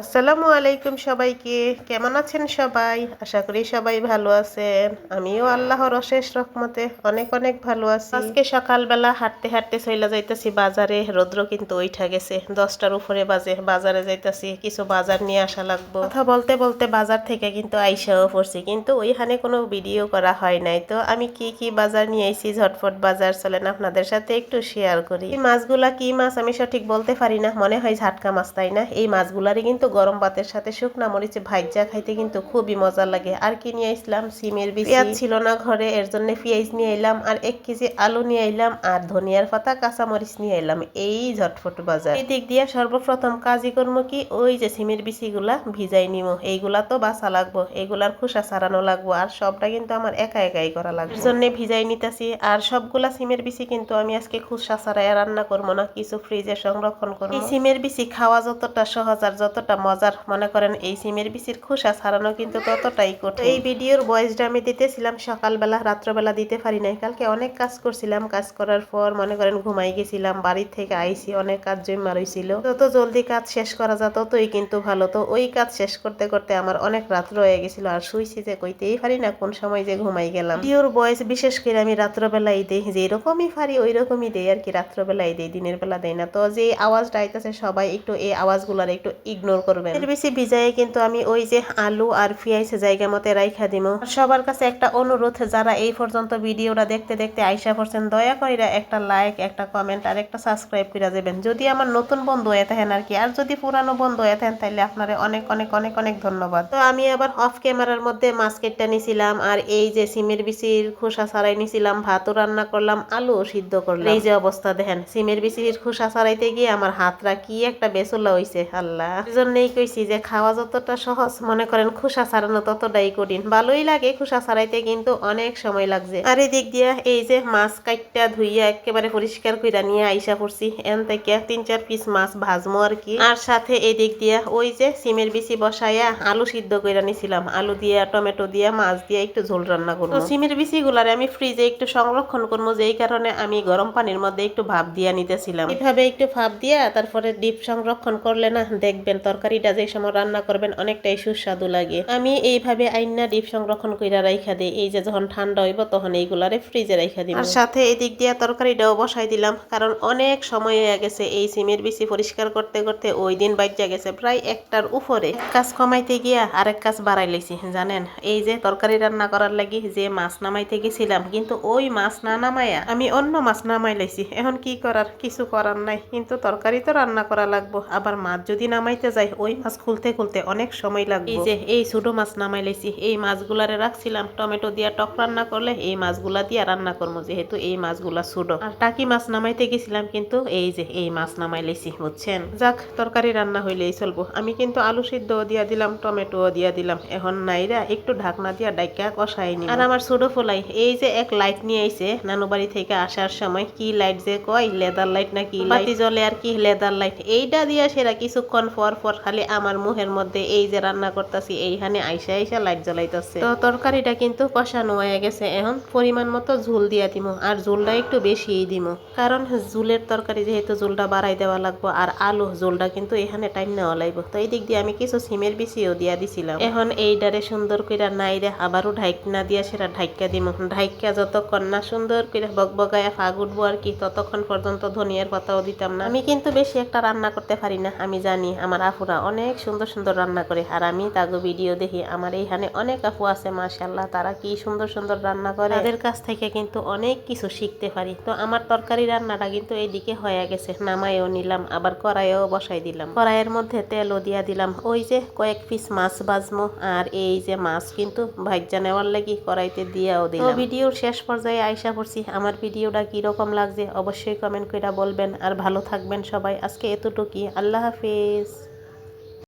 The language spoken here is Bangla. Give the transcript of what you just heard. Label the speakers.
Speaker 1: আসসালামু আলাইকুম সবাইকে। কেমন আছেন সবাই? আশা করি সবাই ভালো আছেন। আমিও আল্লাহর অশেষ রহমতে অনেক অনেক ভালো আছি। আজকে সকালবেলা হাঁটতে হাঁটতে চইলা যাইতাছি বাজারে। রৌদ্র কিন্তু উইঠা গেছে, 10টার উপরে বাজে। বাজারে যাইতাছি, কিছু বাজার নিয়ে আসা লাগবো। কথা বলতে বলতে বাজার থেকে কিন্তু আইসাও পড়ছি, কিন্তু ওইখানে কোনো ভিডিও করা হয় নাই। তো আমি কি কি বাজার নিয়ে আইছি, ঝটফট বাজার, চলেন আপনাদের সাথে একটু শেয়ার করি। এই মাছগুলা কি মাছ আমি সঠিক বলতে পারি না, মনে হয় ঝাটকা মাছ, তাই না? এই মাছগুলারই কিন্তু গরম ভাতের সাথে শুকনা মরিচে ভাইজা খাইতে কিন্তু খুবই মজা লাগে। আর কি নিয়ে আসলাম, সিমের বিচি। পেঁয়াজ ছিল না ঘরে, এর জন্য পেঁয়াজ নিয়ে এলাম, আর 1 কেজি আলু নিয়ে এলাম, আর ধনিয়ার পাতা কাঁচা মরিচ নিয়ে এলাম। এই ঝটফট বাজার। এই দিক দিয়ে সর্বপ্রথম কাজই করবো কি, ওই যে সিমের বিচিগুলা ভিজাই নিব। এইগুলা তো বাছা লাগবো, এইগুলার খোসা ছাড়ানো লাগবো, আর সবটা কিন্তু আমার একা একাই করা লাগবে। এর জন্য ভিজাই নিতেছি। আর সবগুলা সিমের বিচি কিন্তু আমি আজকে খোসা ছাড়াই রান্না করবো না, কিছু ফ্রিজে সংরক্ষণ করবো। এই সিমের বিচি খাওয়া যতটা সহজ আর যতটা মজার, মনে করেন এই সিমের বিচির খোসা ছাড়ানো কিন্তু ততটাই কঠিন। এই ভিডিওর ভয়েসটা আমি দিতেছিলাম সকালবেলা, রাত্রবেলা দিতে পারি নাই। কালকে অনেক কাজ করছিলাম, কাজ করার পর মনে করেন ঘুমাই গেছিলাম। বাড়ি থেকে আইসি, অনেক কাজ জমা রইছিল। যত জলদি কাজ শেষ করা যায় ততই কিন্তু ভালো। তো ওই কাজ শেষ করতে করতে আমার অনেক রাত্র হয়ে গেছিল, আর শুইছি যে কইতেই পারি না কোন সময় যে ঘুমাই গেলাম। ভিডিওর ভয়েস বিশেষ করে আমি রাত্রবেলাই দেই, যে এরকমই পারি ওই রকমই দেই আর কি। রাত্রবেলাই দেই, দিনের বেলা দেই না। তো যে আওয়াজটা আইতেছে সবাই একটু এই আওয়াজগুলার একটু ইগনোর করবেন। এর বেশি ভিজায়ে কিন্তু আমি ওই যে আলু আর পেঁয়াজ জায়গা মতে রাইখা দিমু। সবার কাছে একটা অনুরোধ, যারা এই পর্যন্ত ভিডিওটা দেখতে দেখতে আইসা পড়ছেন, দয়া কইরা একটা লাইক, একটা কমেন্ট আর একটা সাবস্ক্রাইব করে যাবেন, যদি আমার নতুন বন্ধু হয়ে থাকেন আর কি। আর যদি পুরানো বন্ধু হয়ে থাকেন তাহলে আপনারে অনেক অনেক অনেক অনেক ধন্যবাদ। তো আমি আবার অফ ক্যামেরার মধ্যে মাছ কেটে নিছিলাম, আর এই যে সিমের বিচির খোসা ছাড়াই নিছিলাম, ভাতও রান্না করলাম, আলু সিদ্ধ করলাম। এই যে অবস্থা দেখেন, সিমের বিচির খোসা ছাড়াইতে গিয়ে আমার হাতটা কি একটা বেসুলা হইছে, আল্লাহ। এজন্যই কইছি যে খাওয়া যতটা সহজ, মনে করেন খোসা ছাড়ানো ততটাই কঠিন। ভালোই লাগে খোসা ছাড়াইতে, কিন্তু অনেক সময় লাগছে। আর এই দিক দিয়া এই যে মাছ কাটটা ধুইয়া একেবারে পরিষ্কার কইরা নিয়ে আইসা পড়ছি। এন থেকে 3-4 পিস মাছ ভাজমো আর কি। আর সাথে এই দিক দিয়া ওই যে সিমের বিচি বসাইয়া আলু সিদ্ধ কইরা নিছিলাম, আলু দিয়া টমেটো দিয়া মাছ দিয়া একটু ঝোল রান্না করবো। তো সিমের বিচি গুলারে আমি ফ্রিজে একটু সংরক্ষণ করবো, যেই কারণে আমি গরম পানির মধ্যে একটু ভাপ দিয়া নিতেছিলাম। এইভাবে একটু ভাপ দিয়া তারপরে ডিপ সংরক্ষণ করলে না, দেখবেন তরকারিটা যে সময় রান্না করবেন অনেকটাই সুস্বাদু লাগে। আমি এইভাবে আইনা ডিপ সংরক্ষণ কইরা রাইখা দিই। এই যে যখন ঠান্ডা হইব তখন এইগুলারে ফ্রিজে রাইখা দিই। আর সাথে এদিক দিয়া তরকারিটাও বসাই দিলাম, কারণ অনেক সময় হয়ে গেছে এই সিমের বিচি পরিষ্কার করতে করতে। ওই দিন বাজ্যা গেছে প্রায় 1টার উপরে। কাজ কমাইতে গিয়া আরেক কাজ বাড়াই লাইছি জানেন। এই যে তরকারি রান্না করার লাগি যে মাছ নামাইতে গেছিলাম, কিন্তু ওই মাছ না নামাইয়া আমি অন্য মাছ নামাই লাইছি। এখন কি করার, কিছু করার নাই, কিন্তু তরকারি তো রান্না করা লাগবো। আবার মাছ যদি নামাইতে যাই, ওই মাছ খুলতে খুলতে অনেক সময় লাগবে। এই যে এই ছোট মাছ নামাই লাইছি, এই মাছগুলারে রাখছিলাম টমেটো দিয়া টক রান্না করলে, এই মাছগুলা দিয়া রান্না করবো, যেহেতু এই মাছগুলা ছোট। আর টাকি মাছ নামাইতে গেছিলাম, কিন্তু এই যে এই মাছ নামাই লাইছি, বুঝছেন। যাক, তরকারি রান্না হইলেই চলবো। আমি কিন্তু আলু সিদ্ধ দিয়া দিলাম, টমেটো দিয়া দিলাম। এখন নাইরা একটু ঢাকনা দিয়া ডাইকা কষাই নি। আর আমার ছোট ফলাই এই যে এক লাইট নিয়ে আইছে নানু বাড়ি থেকে আসার সময়। কি লাইট যে কয়, লেদার লাইট নাকি বাতি জ্বলে আর কি, লেদার লাইট। এইটা দিয়া সেরা কিছুক্ষণ পর পর খালি আমার মুহের মধ্যে এই যে রান্না করতেছি এইখানে আইসা আইসা লাইট জ্বলাইতেছে। তো তরকারিটা কিন্তু কষানো হয়ে গেছে। এখন পরিমাণ মতো ঝোল দিয়া দিমু, আর ঝোলটা একটু বেশিই দিমু, কারণ ঝোলের তরকারি যেহেতু ঝোলটা বাড়াই দেওয়া লাগবো। আর আলু ঝোলটা কিন্তু এখানে টাইম নেওয়া লাগবে। তো এই দিক দিয়ে আমি কিছু সিমের বিচিও দিয়া দিছিলাম। এখন এইটারে সুন্দর করে নাইরে আবারও ঢাইকনা দিয়া সেটা ঢাইকা দিমু। ঢাইকা যতক্ষণ না সুন্দর করে বকবগায়া ফাগ উঠবো আর কি, ততক্ষণ পর্যন্ত ধনিয়ার পাতাও দিতাম না। আমি কিন্তু বেশি একটা রান্না করতে পারি না, আমি জানি আমার আপুরা অনেক সুন্দর সুন্দর রান্না করে, আর আমি তাগো ভিডিও দেখি। আমার এইখানে অনেক আপু আছে মাশাআল্লাহ, তারা কি সুন্দর সুন্দর রান্না করে, তাদের কাছ থেকে কিন্তু অনেক কিছু শিখতে পারি। তো আমার তরকারি রান্নাটা কিন্তু এইদিকে হয়ে গেছে, নামাইও নিলাম, আবার কড়াইও বসাই দিলাম। কড়াইয়ের মধ্যে তেলও দিয়া দিলাম। ওই যে কয়েক পিস মাছ ভাজমো, আর এই যে মাছ কিন্তু ভাজ্জা নেওয়ার লাগি কড়াইতে দিয়াও দিলাম। ভিডিওর শেষ পর্যায়ে আইসা পড়ছি। আমার ভিডিওটা কিরকম লাগছে অবশ্যই কমেন্ট করে বলবেন, আর ভালো থাকবেন সবাই। আজকে এতটুকুই, আল্লাহ হাফেজ।